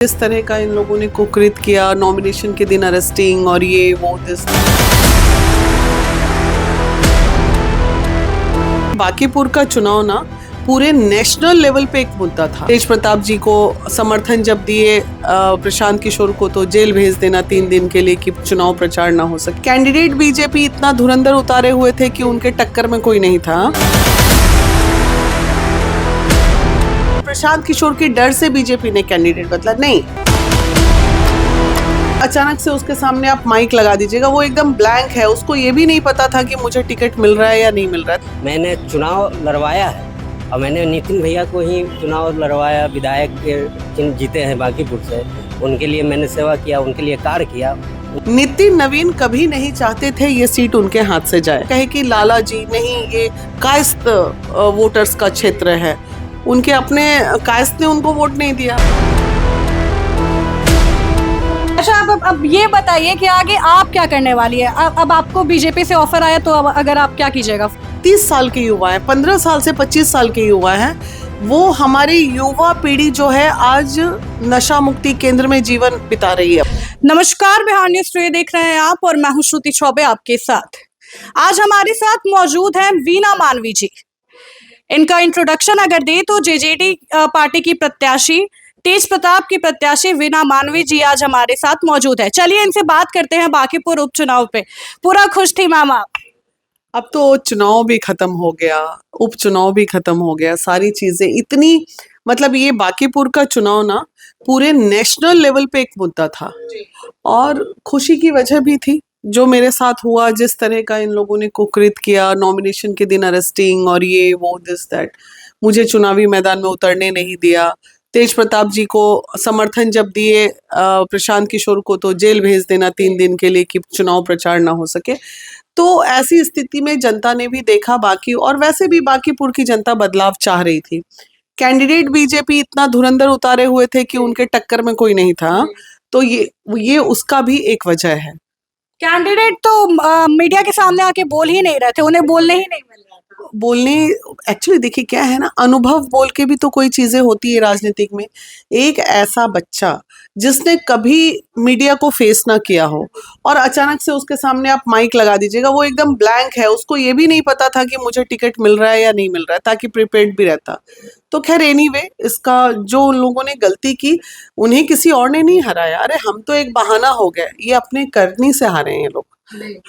इस तरह का इन लोगों ने कुकृत किया, नॉमिनेशन के दिन अरेस्टिंग और ये वो दिस। बांकीपुर का चुनाव ना पूरे नेशनल लेवल पे एक मुद्दा था। तेज प्रताप जी को समर्थन जब दिए प्रशांत किशोर को तो जेल भेज देना 3 दिन के लिए कि चुनाव प्रचार ना हो सके। कैंडिडेट बीजेपी इतना धुरंधर उतारे हुए थे कि उनके टक्कर में कोई नहीं था। प्रशांत किशोर के डर से बीजेपी ने कैंडिडेट बदला नहीं। अचानक से उसके सामने आप माइक लगा दीजिएगा, वो एकदम ब्लैंक है, उसको ये भी नहीं पता था कि मुझे टिकट मिल रहा है या नहीं मिल रहा है। मैंने चुनाव लड़वाया है और मैंने नितिन भैया को ही चुनाव लड़वाया। विधायक के जीते हैं बांकीपुर से, उनके लिए मैंने सेवा किया, उनके लिए कार्य किया। नितिन नवीन कभी नहीं चाहते थे ये सीट उनके हाथ से जाए। कहे कि लाला जी नहीं, ये कायस्थ वोटर्स का क्षेत्र है, उनके अपने कायस्थ ने उनको वोट नहीं दिया। अच्छा, अब ये बताइए कि आगे आप क्या करने वाली है? अब आपको बीजेपी से ऑफर आया तो अब अगर आप क्या कीजिएगा? 30 साल के युवा है, 15 साल से 25 साल के युवा है, वो हमारी युवा पीढ़ी जो है आज नशा मुक्ति केंद्र में जीवन बिता रही है। नमस्कार, बिहार न्यूज टुडे देख रहे हैं आप और मैं हूं श्रुति चौबे आपके साथ। आज हमारे साथ मौजूद हैं वीना मानवी जी। इनका इंट्रोडक्शन अगर दे तो जेजेडी पार्टी की प्रत्याशी, तेज प्रताप की प्रत्याशी वीना मानवी जी आज हमारे साथ मौजूद है। चलिए इनसे बात करते हैं बांकीपुर उपचुनाव पे। पूरा खुश थी मैम आप? अब तो चुनाव भी खत्म हो गया, उपचुनाव भी खत्म हो गया, सारी चीजें इतनी, मतलब ये बांकीपुर का चुनाव ना पूरे नेशनल लेवल पे एक मुद्दा था और खुशी की वजह भी थी। जो मेरे साथ हुआ, जिस तरह का इन लोगों ने कुकृत किया, नॉमिनेशन के दिन अरेस्टिंग और ये वो दिस दैट, मुझे चुनावी मैदान में उतरने नहीं दिया। तेज प्रताप जी को समर्थन जब दिए प्रशांत किशोर को तो जेल भेज देना 3 दिन के लिए कि चुनाव प्रचार ना हो सके। तो ऐसी स्थिति में जनता ने भी देखा बाकी, और वैसे भी बांकीपुर की जनता बदलाव चाह रही थी। कैंडिडेट बीजेपी इतना धुरंधर उतारे हुए थे कि उनके टक्कर में कोई नहीं था, तो ये उसका भी एक वजह है। कैंडिडेट तो मीडिया के सामने आके बोल ही नहीं रहे थे, उन्हें बोलने ही नहीं मिल रहा था। बोलने एक्चुअली देखिए क्या है ना, अनुभव बोल के भी तो कोई चीजें होती है राजनीतिक में। एक ऐसा बच्चा जिसने कभी मीडिया को फेस ना किया हो और अचानक से उसके सामने आप माइक लगा दीजिएगा, वो एकदम ब्लैंक है, उसको ये भी नहीं पता था कि मुझे टिकट मिल रहा है या नहीं मिल रहा है, ताकि प्रिपेयर्ड भी रहता। तो खैर एनीवे, इसका जो उन लोगों ने गलती की, उन्हें किसी और ने नहीं हराया। अरे हम तो एक बहाना हो गए, ये अपने करनी से हारे हैं ये लोग।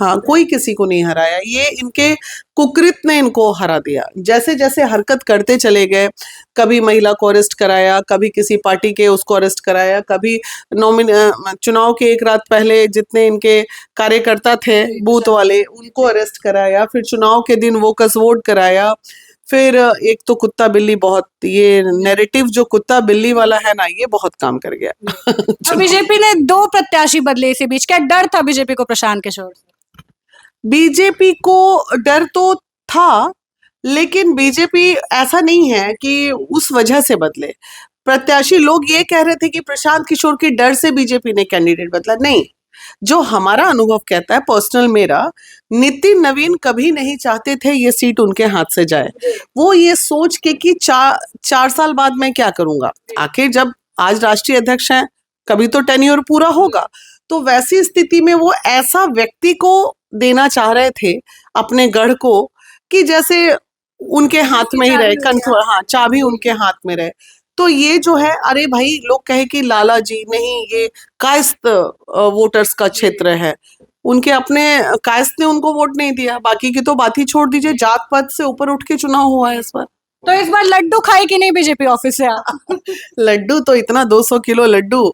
हाँ, कोई किसी को नहीं हराया, ये इनके कुकृत ने इनको हरा दिया। जैसे जैसे हरकत करते चले गए, कभी महिला को अरेस्ट कराया, कभी किसी पार्टी के उसको अरेस्ट कराया, कभी चुनाव के एक रात पहले जितने इनके कार्यकर्ता थे बूथ वाले उनको अरेस्ट कराया, फिर चुनाव के दिन वोकस वोट कराया, फिर एक तो कुत्ता बिल्ली, बहुत ये नैरेटिव जो कुत्ता बिल्ली वाला है ना, ये बहुत काम कर गया। बीजेपी ने 2 प्रत्याशी बदले इसी बीच। क्या डर था बीजेपी को प्रशांत किशोर से? बीजेपी को डर तो था, लेकिन बीजेपी ऐसा नहीं है कि उस वजह से बदले। प्रत्याशी लोग ये कह रहे थे कि प्रशांत किशोर के डर से बीजेपी ने कैंडिडेट बदला नहीं। जो हमारा अनुभव कहता है, पर्सनल मेरा, नितिन नवीन कभी नहीं चाहते थे ये सीट उनके हाथ से जाए। वो ये सोच के कि 4 साल बाद मैं क्या करूंगा, आखिर जब आज राष्ट्रीय अध्यक्ष हैं, कभी तो टेन्योर पूरा होगा। तो वैसी स्थिति में वो ऐसा व्यक्ति को देना चाह रहे थे अपने गढ़ को कि जैसे उनके हाथ में ही रहे, कंट्रोल, हाँ, चाबी उनके हाथ में रहे। तो ये जो है, अरे भाई, लोग कहे कि लाला जी नहीं, ये कायस्थ वोटर्स का क्षेत्र है, उनके अपने कायस्थ ने उनको वोट नहीं दिया। बाकी की तो बात ही छोड़ दीजिए, जात पात से ऊपर उठ के चुनाव हुआ है इस बार। तो इस बार लड्डू खाए कि नहीं बीजेपी ऑफिस से आप? लड्डू तो इतना 200 किलो लड्डू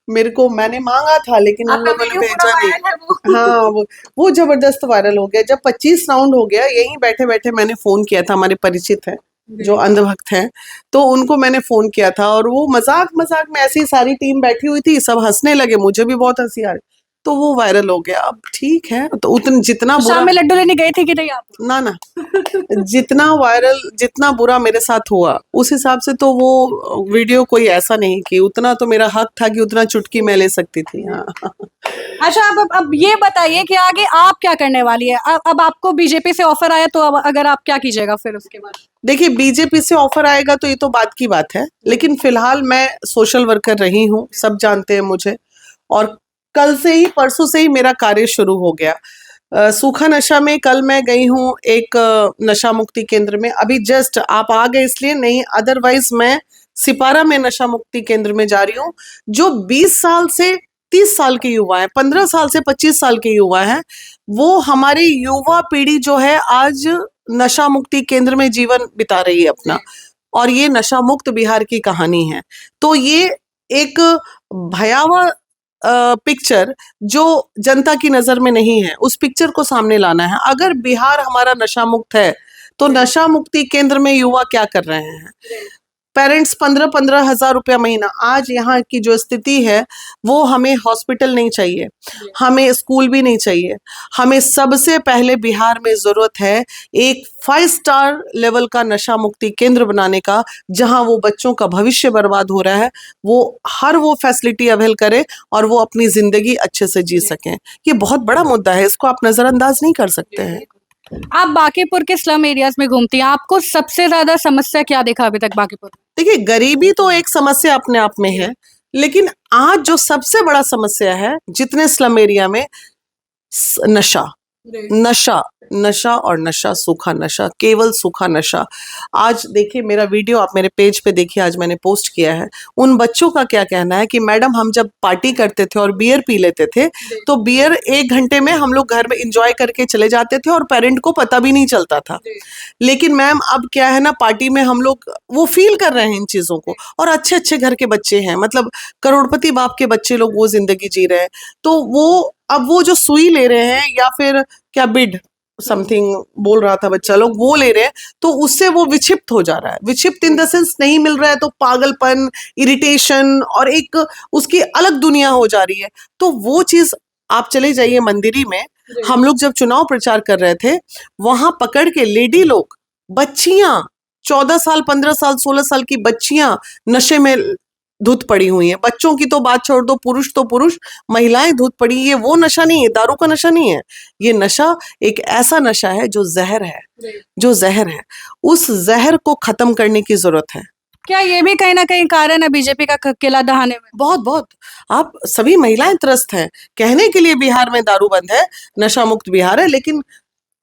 मेरे को, मैंने मांगा था लेकिन उन लोगों ने भेजा नहीं। हाँ, वो जबरदस्त वायरल हो गया। जब 25 राउंड हो गया, यहीं बैठे बैठे मैंने फोन किया था, हमारे परिचित हैं जो अंधभक्त हैं, तो उनको मैंने फोन किया था और वो मजाक मजाक में, ऐसी सारी टीम बैठी हुई थी, सब हंसने लगे, मुझे भी बहुत हंसी आ रही। तो वो वायरल हो गया। अब ठीक है, तो उतना जितना बुरा शाम में लड्डू लेने गए थे कि नहीं आप? ना ना जितना वायरल, जितना बुरा मेरे साथ हुआ उस हिसाब से तो वो वीडियो कोई ऐसा नहीं कि उतना तो मेरा हक था कि उतना चुटकी मैं ले सकती थी। हाँ। अच्छा, अब ये बताइए कि आगे आप क्या करने वाली है? अब आपको बीजेपी से ऑफर आया तो अब अगर आप क्या कीजिएगा फिर उसके बाद? देखिए, बीजेपी से ऑफर आएगा तो ये तो बात की बात है, लेकिन फिलहाल मैं सोशल वर्कर रही हूँ, सब जानते हैं मुझे, और कल से ही, परसों से ही मेरा कार्य शुरू हो गया। सूखा नशा में कल मैं गई हूँ एक नशा मुक्ति केंद्र में। अभी जस्ट आप आ गए इसलिए नहीं, अदरवाइज मैं सिपारा में नशा मुक्ति केंद्र में जा रही हूँ। जो 20 साल से 30 साल के युवा है, 15 साल से 25 साल के युवा है, वो हमारी युवा पीढ़ी जो है आज नशा मुक्ति केंद्र में जीवन बिता रही है अपना, और ये नशा मुक्त बिहार की कहानी है। तो ये एक भयावह पिक्चर जो जनता की नजर में नहीं है, उस पिक्चर को सामने लाना है। अगर बिहार हमारा नशा मुक्त है तो नशा मुक्ति केंद्र में युवा क्या कर रहे हैं? पेरेंट्स 15-15 हजार रुपया महीना। आज यहाँ की जो स्थिति है वो हमें हॉस्पिटल नहीं चाहिए, हमें स्कूल भी नहीं चाहिए, हमें सबसे पहले बिहार में जरूरत है एक 5 स्टार लेवल का नशा मुक्ति केंद्र बनाने का, जहाँ वो बच्चों का भविष्य बर्बाद हो रहा है वो हर वो फैसिलिटी अवेल करे और वो अपनी जिंदगी अच्छे से जी सकें। ये बहुत बड़ा मुद्दा है, इसको आप नजरअंदाज नहीं कर सकते हैं। आप बांकीपुर के स्लम एरियाज में घूमती हैं, आपको सबसे ज्यादा समस्या क्या देखा अभी तक बांकीपुर? देखिए, गरीबी तो एक समस्या अपने आप में है, लेकिन आज जो सबसे बड़ा समस्या है जितने स्लम एरिया में, नशा नशा नशा और नशा, सूखा नशा, केवल सूखा नशा। आज देखिए मेरा वीडियो आप मेरे पेज पे देखिए, आज मैंने पोस्ट किया है। उन बच्चों का क्या कहना है कि मैडम हम जब पार्टी करते थे और बियर पी लेते थे तो बियर 1 घंटे में हम लोग घर में एंजॉय करके चले जाते थे और पेरेंट को पता भी नहीं चलता था। लेकिन मैम अब क्या है ना, पार्टी में हम लोग वो फील कर रहे हैं इन चीजों को, और अच्छे अच्छे घर के बच्चे हैं, मतलब करोड़पति बाप के बच्चे लोग वो जिंदगी जी रहे हैं। तो वो अब वो जो सुई ले रहे हैं या फिर क्या बिड समथिंग बोल रहा था बच्चा लोग, वो ले रहे हैं, तो उससे वो विक्षिप्त हो जा रहा है। विक्षिप्त इन द सेंस नहीं मिल रहा है तो पागलपन, इरिटेशन और एक उसकी अलग दुनिया हो जा रही है। तो वो चीज आप चले जाइए मंदिरी में, हम लोग जब चुनाव प्रचार कर रहे थे वहां पकड़ के लेडी लोग, बच्चियां 14 साल 15 साल 16 साल की बच्चियां नशे में धुत पड़ी हुई है। बच्चों की तो बात छोड़ दो, पुरुष तो पुरुष, महिलाएं धुत पड़ी। ये वो नशा नहीं है, दारू का नशा नहीं है, ये नशा एक ऐसा नशा है जो जहर है, जो जहर है। उस जहर को खत्म करने की जरूरत है। क्या ये भी कहीं ना कहीं कारण है बीजेपी का किला दहाने में? बहुत बहुत, आप सभी महिलाएं त्रस्त हैं। कहने के लिए बिहार में दारू बंद है, नशा मुक्त बिहार है, लेकिन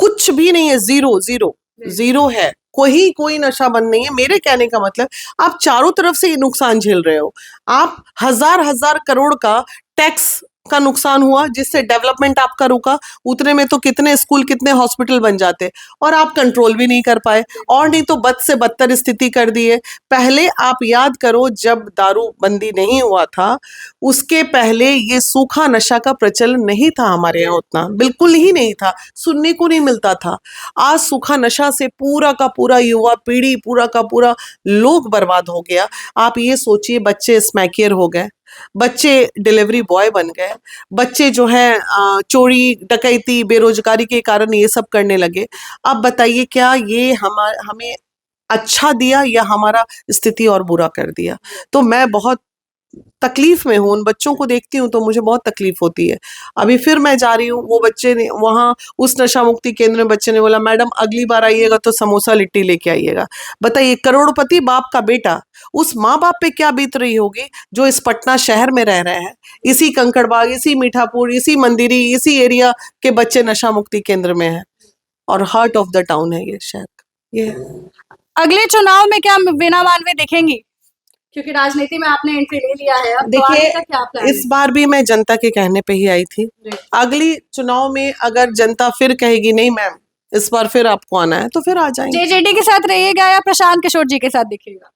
कुछ भी नहीं है, जीरो जीरो जीरो है। कोई नशा बंद नहीं है। मेरे कहने का मतलब, आप चारों तरफ से नुकसान झेल रहे हो। आप हजार करोड़ का टैक्स का नुकसान हुआ जिससे डेवलपमेंट आपका रुका। उतने में तो कितने स्कूल, कितने हॉस्पिटल बन जाते, और आप कंट्रोल भी नहीं कर पाए, और नहीं तो बद से बदतर स्थिति कर दिए। पहले आप याद करो, जब दारू बंदी नहीं हुआ था उसके पहले ये सूखा नशा का प्रचलन नहीं था हमारे यहाँ, उतना बिल्कुल ही नहीं था, सुनने को नहीं मिलता था। आज सूखा नशा से पूरा का पूरा युवा पीढ़ी, पूरा का पूरा लोग बर्बाद हो गया। आप ये सोचिए, बच्चे स्मैकियर हो गए, बच्चे डिलीवरी बॉय बन गए, बच्चे जो है चोरी डकैती बेरोजगारी के कारण ये सब करने लगे। अब बताइए, क्या ये हमें अच्छा दिया या हमारा स्थिति और बुरा कर दिया? तो मैं बहुत तकलीफ में हूँ, उन बच्चों को देखती हूँ तो मुझे बहुत तकलीफ होती है। अभी फिर मैं जा रही हूँ, वो बच्चे ने वहाँ उस नशा मुक्ति केंद्र में बच्चे ने बोला, मैडम अगली बार आइएगा तो समोसा लिट्टी लेके आइएगा। बताइए, करोड़पति बाप का बेटा, उस माँ बाप पे क्या बीत रही होगी जो इस पटना शहर में रह रहे हैं, इसी कंकड़बाग, इसी मीठापुर, इसी मंदिरी, इसी एरिया के बच्चे नशा मुक्ति केंद्र में है, और हार्ट ऑफ द टाउन है ये शहर। ये अगले चुनाव में क्या वीणा मानवे दिखेंगी? क्योंकि राजनीति में आपने एंट्री ले लिया है, अब तो आगे का क्या प्लान है? इस बार भी मैं जनता के कहने पे ही आई थी। अगली चुनाव में अगर जनता फिर कहेगी नहीं मैम इस बार फिर आपको आना है, तो फिर आ जाएंगे। जेजेडी के साथ रहिएगा या प्रशांत किशोर जी के साथ दिखेगा?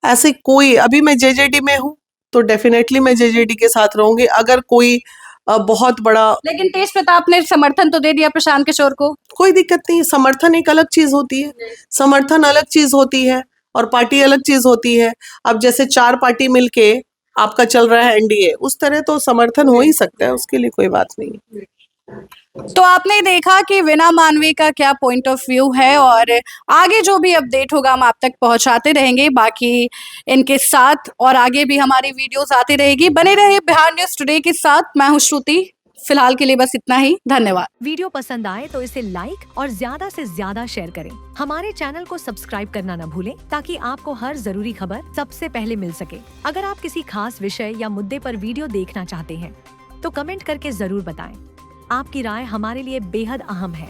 ऐसे कोई, अभी मैं जेजेडी में हूँ तो डेफिनेटली मैं जेजेडी के साथ रहूंगी। अगर कोई बहुत बड़ा, लेकिन तेज प्रताप ने समर्थन तो दे दिया प्रशांत किशोर को। कोई दिक्कत नहीं, समर्थन एक अलग चीज होती है, समर्थन अलग चीज होती है और पार्टी अलग चीज होती है। अब जैसे 4 पार्टी मिलके आपका चल रहा है एनडीए, उस तरह तो समर्थन हो ही सकता है, उसके लिए कोई बात नहीं है। तो आपने देखा कि वीना मानवी का क्या पॉइंट ऑफ व्यू है, और आगे जो भी अपडेट होगा हम आप तक पहुंचाते रहेंगे। बाकी इनके साथ और आगे भी हमारी वीडियोस आती रहेगी। बने रहे बिहार न्यूज टुडे के साथ। मैं हूं श्रुति। फिलहाल के लिए बस इतना ही। धन्यवाद। वीडियो पसंद आए तो इसे लाइक और ज्यादा से ज्यादा शेयर करें। हमारे चैनल को सब्सक्राइब करना न भूलें ताकि आपको हर जरूरी खबर सबसे पहले मिल सके। अगर आप किसी खास विषय या मुद्दे पर वीडियो देखना चाहते हैं तो कमेंट करके जरूर बताएं। आपकी राय हमारे लिए बेहद अहम है।